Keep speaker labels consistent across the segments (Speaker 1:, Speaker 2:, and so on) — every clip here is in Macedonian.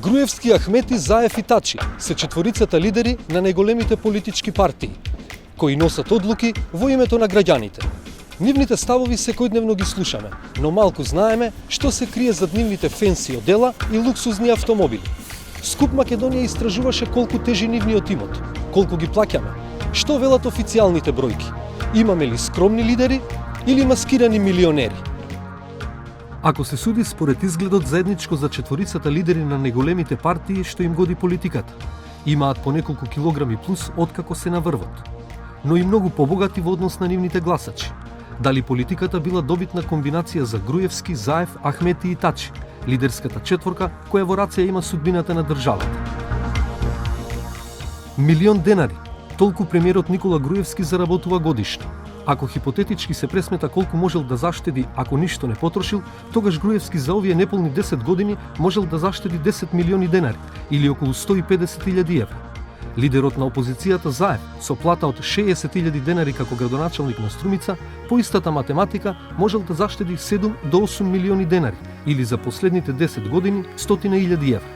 Speaker 1: Груевски, Ахмети, Заев и Тачи се четворицата лидери на најголемите политички партии, кои носат одлуки во името на граѓаните. Нивните ставови секојдневно ги слушаме, но малку знаеме што се крие зад нивните фенси одела и луксузни автомобили. Скуп Македонија истражуваше колку тежи нивниот имот, колку ги плаќаме, што велат официјалните бројки. Имаме ли скромни лидери или маскирани милионери? Ако се суди според изгледот заедничко за четворицата лидери на најголемите партии што им годи политиката, имаат по неколку килограми плюс откако се наврвот, но и многу побогати во однос на нивните гласачи. Дали политиката била добитна комбинација за Груевски, Заев, Ахмети и Тачи, лидерската четворка која во рација има судбината на државата. Милион денари, толку премиерот Никола Груевски заработува годишно. Ако хипотетички се пресмета колку можел да заштеди ако ништо не потрошил, тогаш Груевски за овие неполни 10 години можел да заштеди 10 милиони денари или околу 150.000 евра. Лидерот на опозицијата Заев, со плата од 60.000 денари како градоначалник на Струмица, по истата математика можел да заштеди 7 до 8 милиони денари или за последните 10 години 100.000 евра.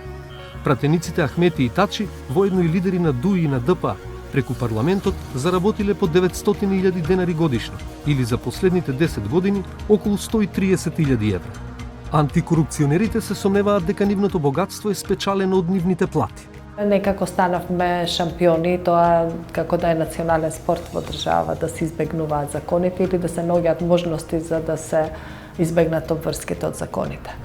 Speaker 1: Пратениците Ахмети и Тачи, воедно и лидери на ДУИ и на ДПА, преку парламентот заработиле по 900.000 денари годишно или за последните 10 години околу 130.000 евра. Антикорупционерите се сомневаат дека нивното богатство е спечалено од нивните плати.
Speaker 2: Некако станавме шампиони, тоа како да е национален спорт во држава, да се избегнуваат законите или да се наоѓаат можности за да се избегнат обврските од законите.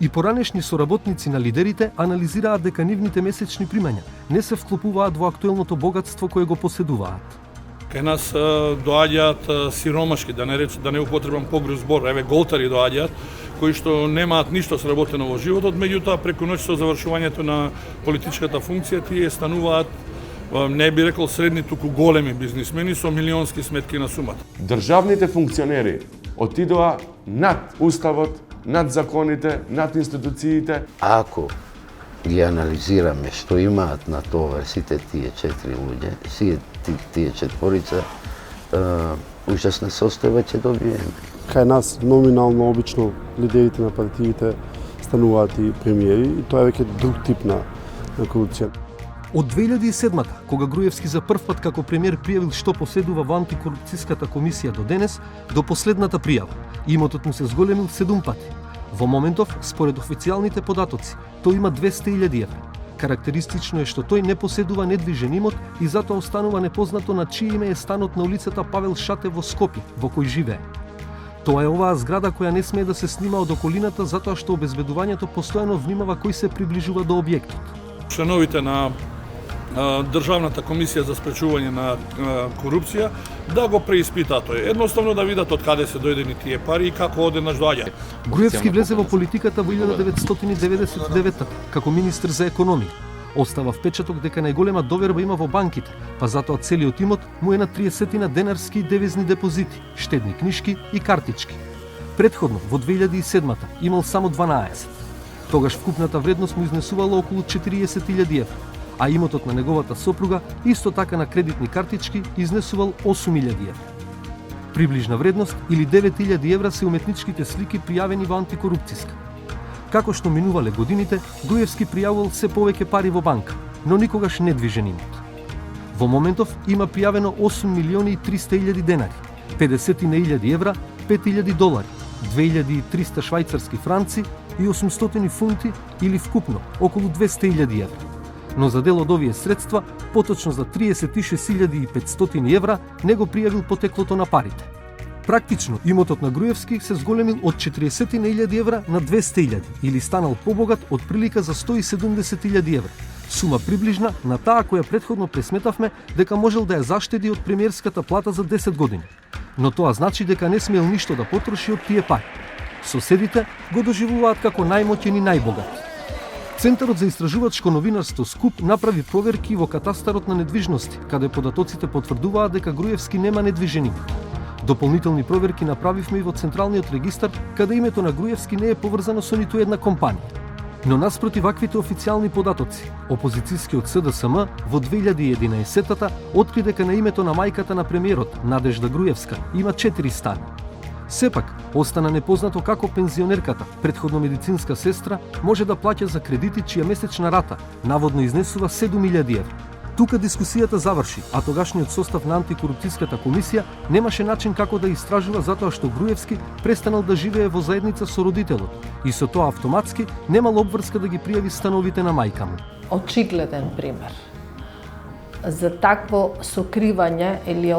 Speaker 1: И поранешни соработници на лидерите анализираат дека нивните месечни примања не се вклопуваат во актуелното богатство кое го поседуваат.
Speaker 3: Кај нас доаѓаат сиромашки, да не употребам погрев збор, еве голтари доаѓаат, кои што немаат ништо сработено во животот, меѓутоа преку ноќ со завршувањето на политичката функција тие стануваат, не би рекол средни, туку големи бизнисмени со милионски сметки на сумата.
Speaker 4: Државните функционери отидоа над уставот, над законите, над институциите.
Speaker 5: Ако ги анализираме што имаат на тоа сите тие 4 луѓе, сите тие четворица, ужасна состојба ќе добиеме.
Speaker 6: Кај нас номинално обично лидерите на партиите стануваат и премиери и тоа е веќе друг тип на корупција.
Speaker 1: Од 2007-та, кога Груевски за прв пат како премиер пријавил што поседува во антикорупцијската комисија до денес, до последната пријава, имотот му се зголемил 7 пати. Во моментов, според официјалните податоци, тој има 200.000 евра. Карактеристично е што тој не поседува недвижен имот и затоа останува непознато на чие име е станот на улицата Павел Шате во Скопје, во кој живее. Тоа е оваа зграда која не смее да се снима од околината затоа што обезбедувањето постојано внимава кој се приближува до објектот.
Speaker 3: Членовите на Државната комисија за спречување на корупција да го преиспитаат тој. Едноставно да видат од каде се дојдени тие пари и како одеднаш доаѓа.
Speaker 1: Груевски влезе во политиката во 1999 како министер за економија. Остава впечаток дека најголема доверба има во банките, па затоа целиот имот му е на 30 денарски и девизни депозити, штедни книшки и картички. Предходно, во 2007-та, имал само 12. Тогаш вкупната вредност му изнесувала околу 40.000 евра, а имотот на неговата сопруга, исто така на кредитни картички, изнесувал 8.000 евра. Приближна вредност или 9.000 евра се уметничките слики пријавени во антикорупцијска. Како што минувале годините, Груевски пријавувал се повеќе пари во банка, но никогаш недвижен имот. Во моментов има пријавено 8.300.000 денари, 50.000 евра, 5.000 долари, 2.300 швајцарски франци и 800 фунти или вкупно околу 200.000 евра. Но за дел од овие средства, поточно за 36.500 евра, не го пријавил потеклото на парите. Практично, имотот на Груевски се зголемил од 40.000 евра на 200.000 или станал побогат од прилика за 170.000 евра. Сума приближна на таа која претходно пресметавме дека можел да ја заштеди од премиерската плата за 10 години. Но тоа значи дека не смел ништо да потроши од тие пари. Соседите го доживуваат како најмоќен и најбогат. Центарот за истражувачко новинарство СКУП направи проверки во катастарот на недвижности, каде податоците потврдуваат дека Груевски нема недвижен имот. Дополнителни проверки направивме и во Централниот регистар, каде името на Груевски не е поврзано со ниту една компанија. Но наспроти ваквите официјални податоци, опозицијскиот СДСМ во 2011-та откри дека на името на мајката на премиерот, Надежда Груевска, има 4 стана. Сепак, остана непознато како пензионерката, претходно медицинска сестра, може да плаќа за кредити чија месечна рата наводно изнесува 7.000 евра. Тука дискусијата заврши, а тогашниот состав на антикорупцијската комисија немаше начин како да истражува затоа што Груевски престанал да живее во заедница со родителот и со тоа автоматски немал обврска да ги пријави становите на мајка му.
Speaker 2: Очигледен пример за такво сокривање или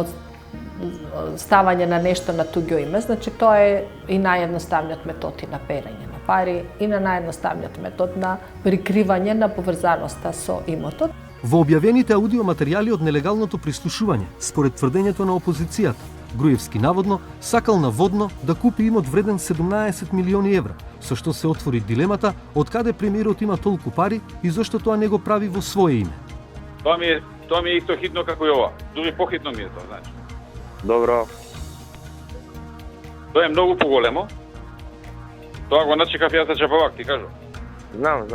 Speaker 2: ставање на нешто на туѓо име, значи тоа е и наједноставниот метод и на перење на пари и на наједноставниот метод на прикривање на поврзаноста со имотот.
Speaker 1: Во објавените аудиоматеријали од нелегалното прислушување, според тврдењето на опозицијата, Груевски наводно сакал наводно да купи имот вреден 17 милиони евра, со што се отвори дилемата од каде премиерот има толку пари и зошто тоа не го прави во свое име.
Speaker 7: Тоа ми е исто хитно како и ова. Дури похитно ми е тоа, значи.
Speaker 8: Добро.
Speaker 7: Тоа е многу поголемо. Тоа го начекав јас за џабалак, ти кажу.
Speaker 8: Знам.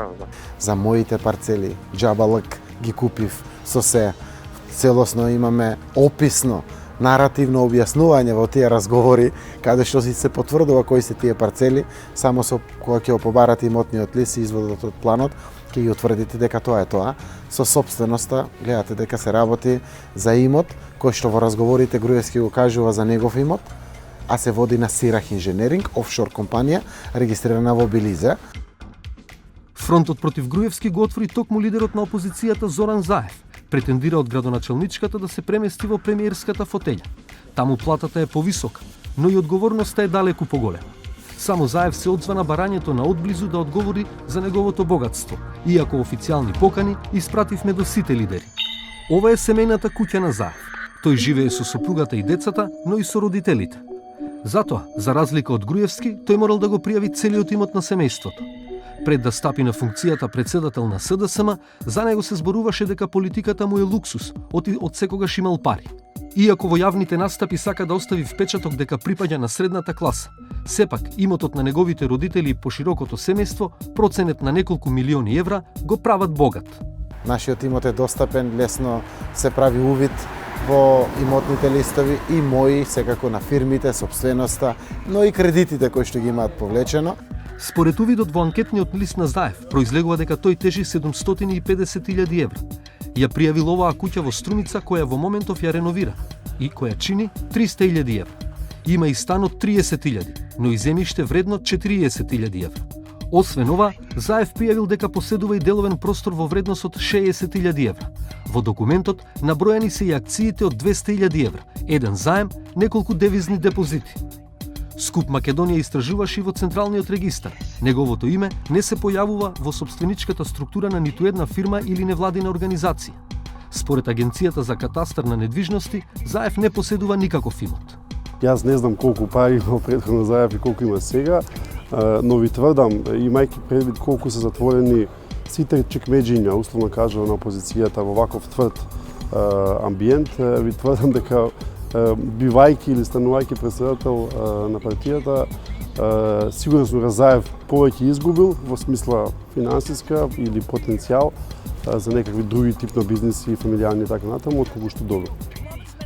Speaker 9: За моите парцели, џабалак ги купив со се. Целосно имаме описно, наративно објаснување во тие разговори, каде што се потврдува кои се тие парцели, само со кога ќе побарате имотниот лист и изводот од планот, ќе ги утврдите дека тоа е тоа. Со собственоста, гледате дека се работи за имот, кој што во разговорите Груевски го кажува за негов имот, а се води на Сирах Инженеринг, офшор компанија, регистрирана во Белизе.
Speaker 1: Фронтот против Груевски го отвори токму лидерот на опозицијата Зоран Заев. Претендира од градоначалничката да се премести во премиерската фотеља. Таму платата е повисока, но и одговорноста е далеку поголема. Само Заев се одзва на барањето на одблизу да одговори за неговото богатство, иако официјални покани испративме до сите лидери. Ова е семејната куќа на Заев. Тој живее со сопругата и децата, но и со родителите. Затоа, за разлика од Груевски, тој морал да го пријави целиот имот на семејството. Пред да стапи на функцијата председател на СДСМ, за него се зборуваше дека политиката му е луксус, од секогаш имал пари. Иако во јавните настапи сака да остави впечаток дека припаѓа на средната класа, сепак имотот на неговите родители и поширокото семејство, проценет на неколку милиони евра, го прават богат.
Speaker 9: Нашиот имот е достапен, лесно се прави увид во имотните листови и мои, секако на фирмите, собственоста, но и кредитите кои што ги имаат повлечено.
Speaker 1: Според увидот во анкетниот лист на Заев, произлегува дека тој тежи 750.000 евра. Ја пријавил оваа куќа во Струмица, која во моментов ја реновира и која чини 300.000 евра. Има и стан од 30.000, но и земјиште вредно 40.000 евра. Освен ова, Заев пријавил дека поседува и деловен простор во вредност од 60.000 евра. Во документот набројани се и акциите од 200.000 евра, еден заем, неколку девизни депозити. Скуп Македонија истражуваше и во Централниот регистар. Неговото име не се појавува во собственичката структура на ниту една фирма или невладина организација. Според Агенцијата за катастар на недвижности, Заев не поседува никаков имот.
Speaker 6: Јас не знам колку пари има претходно Заев и колку има сега, но ви тврдам, имајќи предвид колку се затворени сите чекмеџиња, условно кажано, на опозицијата во ваков тврд амбиент, ви тврдам дека бивајќи или станувајќи председател на партијата, сигурно сум Заев повеќе изгубил во смисла финансиска или потенцијал за некакви други тип на бизнеси, фамилијални и така натаму, отколку што добро.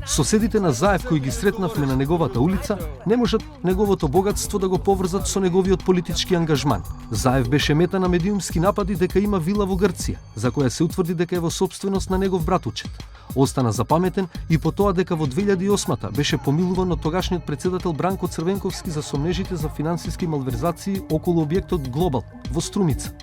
Speaker 1: Соседите на Заев кои ги сретнавме на неговата улица не можат неговото богатство да го поврзат со неговиот политички ангажман. Заев беше мета на медиумски напади дека има вила во Грција, за која се утврди дека е во сопственост на негов братучет. Остана запаметен и по тоа дека во 2008-та беше помилуван од тогашниот председател Бранко Црвенковски за сомнежите за финансиски малверзации околу објектот Глобал во Струмица.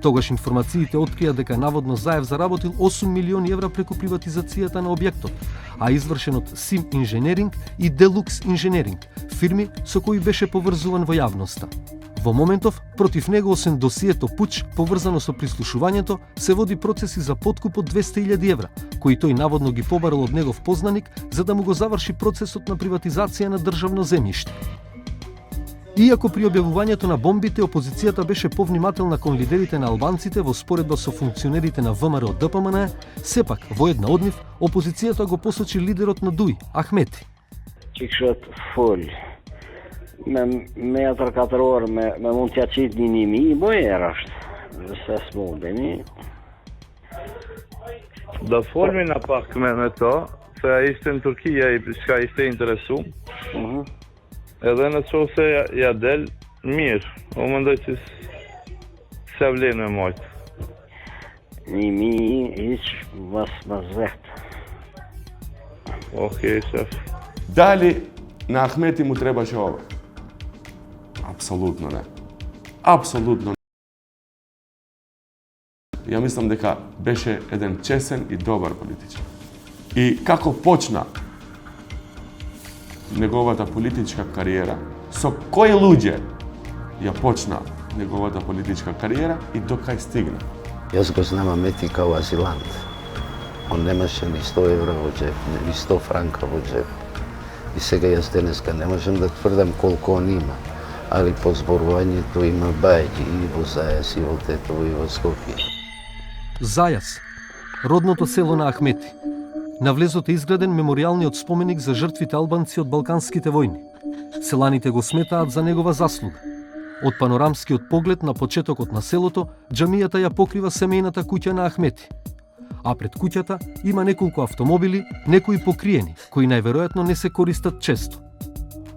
Speaker 1: Тогаш информациите открија дека наводно Заев заработил 8 милиони евра преку приватизацијата на објектот, а извршен од Сим Инженеринг и Делукс Инженеринг, фирми со кои беше поврзуван во јавноста. Во моментов, против него, освен досието Пуч, поврзано со прислушувањето, се води процеси за подкуп од 200.000 евра, кои тој наводно ги побарал од негов познаник, за да му го заврши процесот на приватизација на државно земјиште. Иако при објавувањето на бомбите опозицијата беше повнимателна кон лидерите на албанците во споредба со функционерите на ВМРО ДПМН, сепак во една од нив опозицијата го посочи лидерот на ДУИ, Ахмети.
Speaker 10: Çikshet full me metër katror me mund t'ja qit 1.000 bojer është se s'mundemi.
Speaker 8: Da folmi na pak me to, se ishte në Turkija i shka ishte interesu. Елена Сосе јадел мир. Omdat is Sevlene mooi.
Speaker 10: Mimi iets was zegt.
Speaker 8: Oké, chef.
Speaker 4: Дали на Ахмети му требаше ова? Апсолутно не. Апсолутно не. Ја мислам дека беше еден чесен и добар политичар. И како почна неговата политичка кариера, со кои луѓе ја почна неговата политичка кариера и до кај стигна.
Speaker 5: Јас го знам Ахмети као азилант. Он немаше ни 100 евра во джеб, ни 100 франка во джеб. И сега јас денеска не можам да тврдам колку он има, али по зборувањето има бајки и во Зајас, и во Тетово, и во Скопје.
Speaker 1: Зајас, родното село на Ахмети. На влезот е изграден меморијалниот споменик за жртвите албанци од Балканските војни. Селаните го сметаат за негова заслуга. Од панорамскиот поглед на почетокот на селото, џамијата ја покрива семејната куќа на Ахмети. А пред куќата има неколку автомобили, некои покриени, кои најверојатно не се користат често.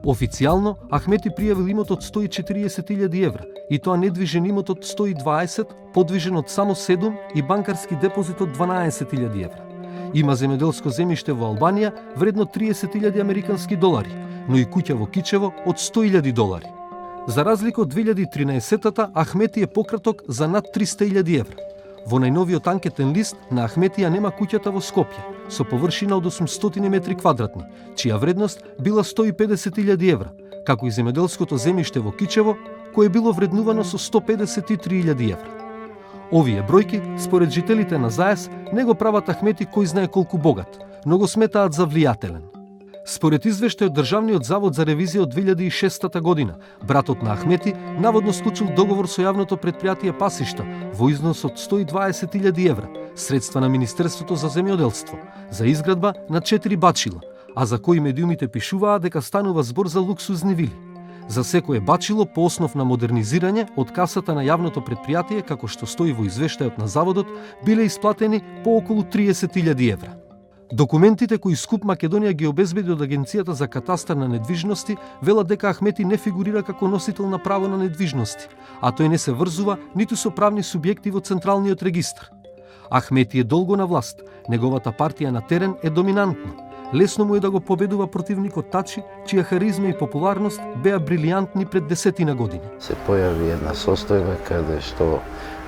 Speaker 1: Официјално, Ахмети пријавил имот од 140.000 евра, и тоа недвижен имот од 120, подвижен од само 7 и банкарски депозит од 12.000 евра. Има земјоделско земјиште во Албанија вредно 30.000 американски долари, но и куќа во Кичево од 100.000 долари. За разлика од 2013-та, Ахмети е пократок за над 300.000 евра. Во најновиот анкетен лист на Ахмети ја нема куќата во Скопје, со површина од 800 метри квадратни, чија вредност била 150.000 евра, како и земјоделското земјиште во Кичево, кое било вреднувано со 153.000 евра. Овие бројки, според жителите на Зајас, не го прават Ахмети кој знае колку богат, но го сметаат за влијателен. Според извештај од Државниот завод за ревизија од 2006 година, братот на Ахмети наводно склучил договор со јавното претпријатие Пасишта во износ од 120.000 евра, средства на Министерството за земјоделство, за изградба на 4 бачила, а за кои медиумите пишуваат дека станува збор за луксузни вили. За секое бачило по основ на модернизирање од касата на јавното претпријатие, како што стои во извештајот на заводот, биле исплатени по околу 30.000 евра. Документите кои Скуп Македонија ги обезбеди од Агенцијата за катастар на недвижности велат дека Ахмети не фигурира како носител на право на недвижности, а тој не се врзува ниту со правни субјекти во Централниот регистар. Ахмети е долго на власт, неговата партија на терен е доминантна. Лесно му е да го победува противникот Тачи, чија харизма и популарност беа брилијантни пред 10 години.
Speaker 5: Се појави една состојба каде што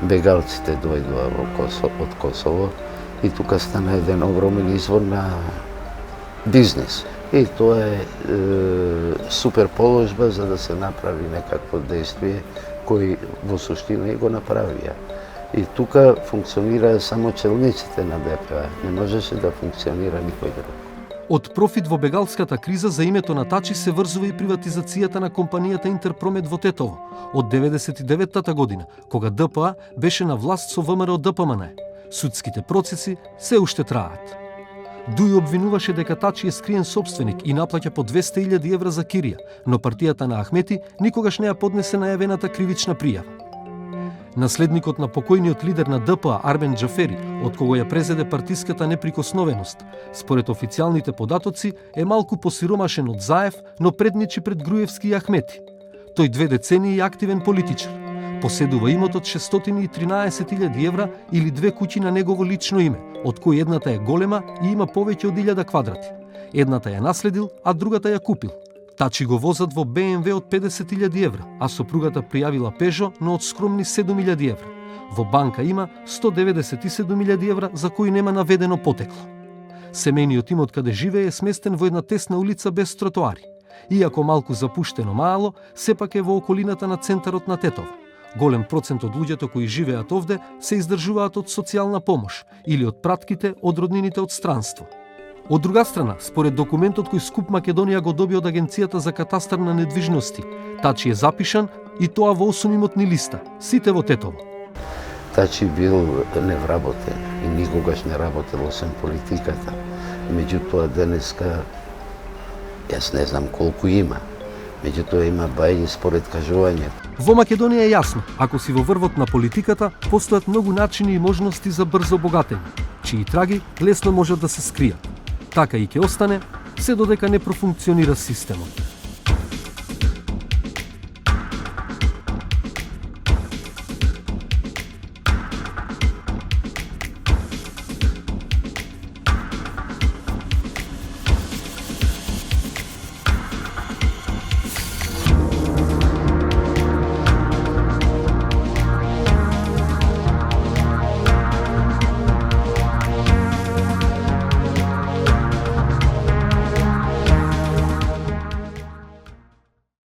Speaker 5: бегалците дојдоа од Косово и тука стана еден огромен извор на бизнес. И тоа е супер положба за да се направи некакво действие кој во суштина и го направија. И тука функционираа само челниците на ДПА, не можеше да функционира никој друг.
Speaker 1: Од профит во бегалската криза за името на Тачи се врзува и приватизацијата на компанијата Интерпромет во Тетово од 99-та година, кога ДПА беше на власт со ВМРО ДПМН. Судските процеси се уште траат. Дуј обвинуваше дека Тачи е скриен собственик и наплаќа по 200.000 евра за кирија, но партијата на Ахмети никогаш не ја поднесе најавената кривична пријава. Наследникот на покојниот лидер на ДПА Армен Џафери, од кого ја презеде партиската неприкосновеност, според официјалните податоци е малку посиромашен од Заев, но предничи пред Груевски и Ахмети. Тој 2 децении е активен политичар. Поседува имот од 613.000 евра или 2 куќи на негово лично име, од кои едната е голема и има повеќе од 1000 квадрати. Едната ја наследил, а другата ја купил. Тачи го возат во БМВ од 50.000 евра, а сопругата пријавила Пежо, но од скромни 7.000 евра. Во банка има 197.000 евра за кои нема наведено потекло. Семејниот имот каде живее е сместен во една тесна улица без тротоари. Иако малку запуштено мало, сепак е во околината на центарот на Тетово. Голем процент од луѓето кои живеат овде се издржуваат од социјална помош или од пратките од роднините од странство. Од друга страна, според документот кој Скуп Македонија го доби од Агенцијата за катастар на недвижности, Тачи е запишан и тоа во 8 имотни листа, сите во Тетово.
Speaker 5: Тачи бил невработен и никогаш не работел осем политиката. Меѓутоа денеска, јас не знам колку има, меѓутоа има бајни според кажувањето.
Speaker 1: Во Македонија е јасно, ако си во врвот на политиката, постојат многу начини и можности за брзо богатење, чии траги лесно можат да се скријат. Така и ќе остане, се додека не профункционира системот.